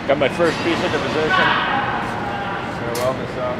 Got my first piece into position. Gonna weld this up.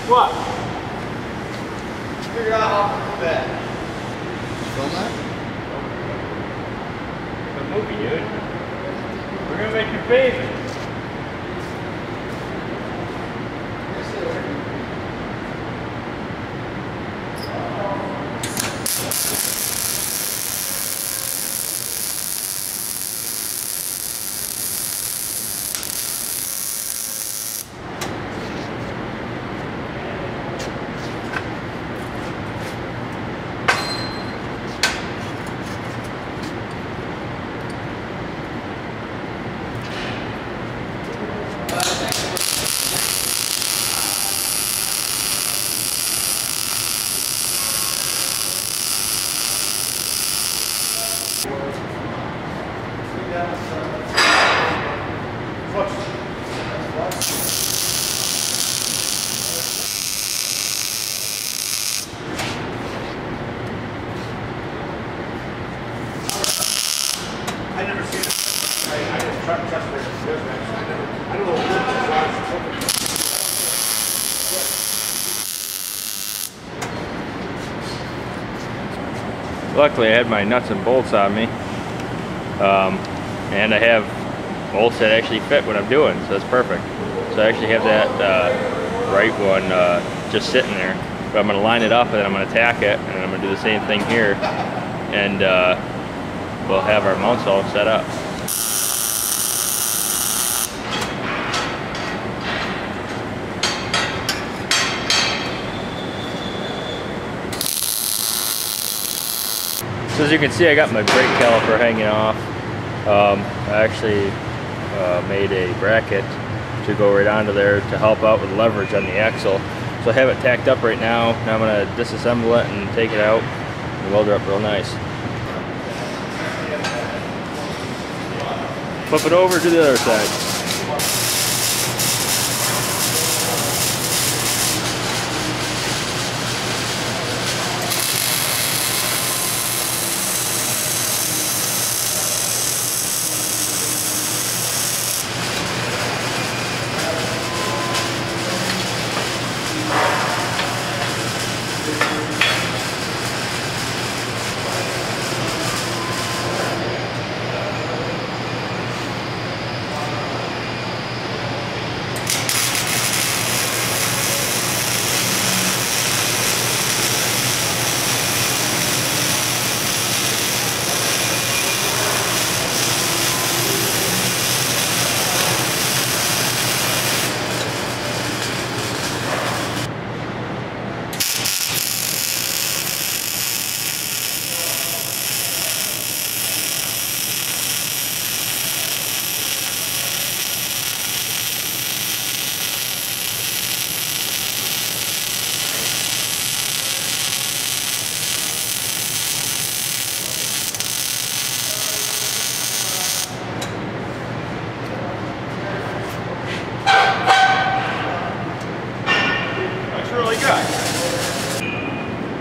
What? Figure out how to do that. Film that? The movie, dude. We're gonna make your baby. I never seen it. I just trust me. I don't know what it is. Luckily, I had my nuts and bolts on me, and I have bolts that actually fit what I'm doing, so that's perfect. So I actually have that right one just sitting there, but I'm going to line it up and then I'm going to tack it, and I'm going to do the same thing here, and we'll have our mounts all set up. So as you can see, I got my brake caliper hanging off. I actually made a bracket to go right onto there to help out with leverage on the axle. So I have it tacked up right now. Now I'm going to disassemble it and take it out and weld it up real nice. Flip it over to the other side.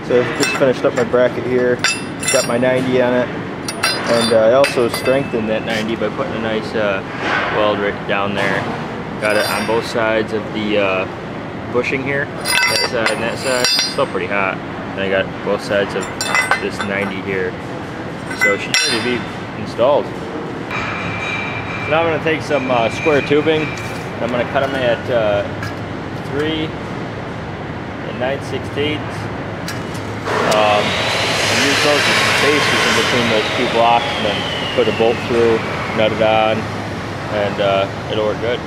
So I've just finished up my bracket here, got my 90 on it, and I also strengthened that 90 by putting a nice weld right down there. Got it on both sides of the bushing here, that side and that side. Still pretty hot. And I got both sides of this 90 here. So she's ready to be installed. So now I'm going to take some square tubing. I'm going to cut them at 3 9/16. And use those as spaces in between those two blocks, and then put a bolt through, nut it on, and it'll work good.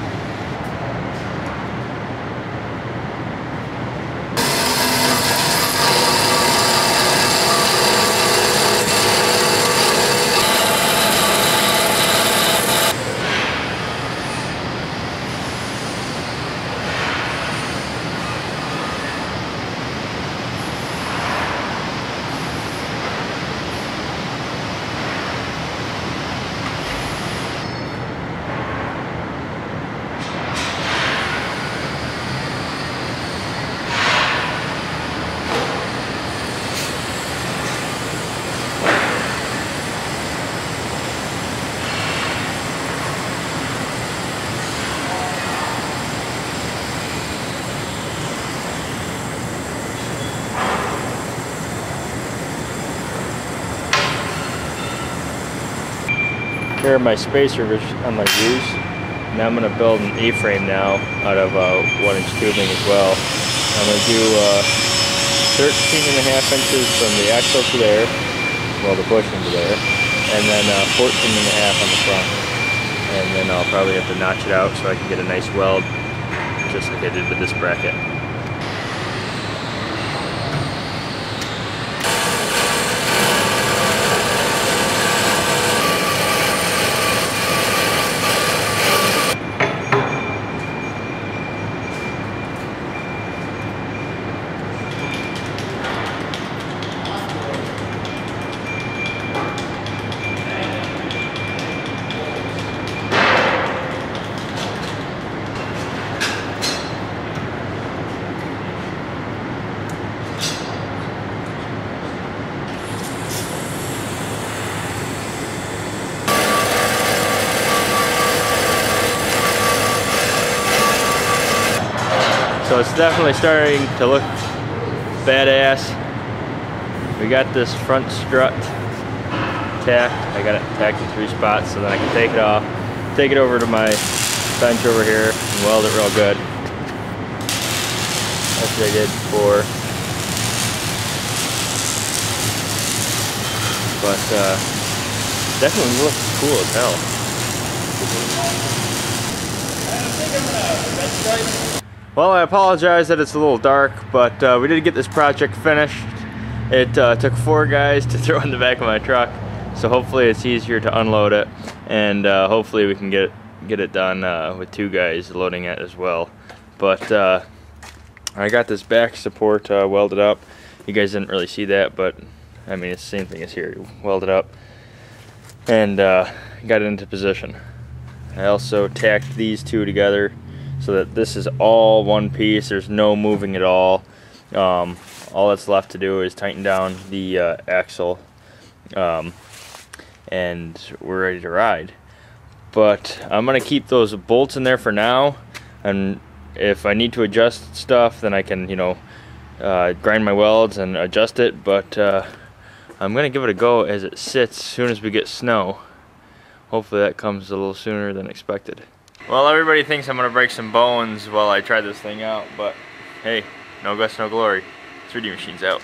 Here are my spacers I'm going to use. Now I'm going to build an A-frame now out of 1-inch tubing as well. I'm going to do 13.5 inches from the axle to there, well, the bushing to there, and then 14.5 on the front. And then I'll probably have to notch it out so I can get a nice weld, just like I did with this bracket. So it's definitely starting to look badass. We got this front strut tacked. I got it tacked in 3 spots so then I can take it off, take it over to my bench over here and weld it real good. That's what I did before. But definitely looks cool as hell. Well, I apologize that it's a little dark, but we did get this project finished. It took 4 guys to throw in the back of my truck, so hopefully it's easier to unload it, and hopefully we can get it done with 2 guys loading it as well. But I got this back support welded up. You guys didn't really see that, but I mean it's the same thing as here. Welded up and got it into position. I also tacked these 2 together so that this is all one piece. There's no moving at all. All that's left to do is tighten down the axle, and we're ready to ride. But I'm gonna keep those bolts in there for now, and if I need to adjust stuff, then I can, you know, grind my welds and adjust it. But I'm gonna give it a go as it sits as soon as we get snow. Hopefully that comes a little sooner than expected. Well, everybody thinks I'm gonna break some bones while I try this thing out, but hey, no guts, no glory. 3D machine's out.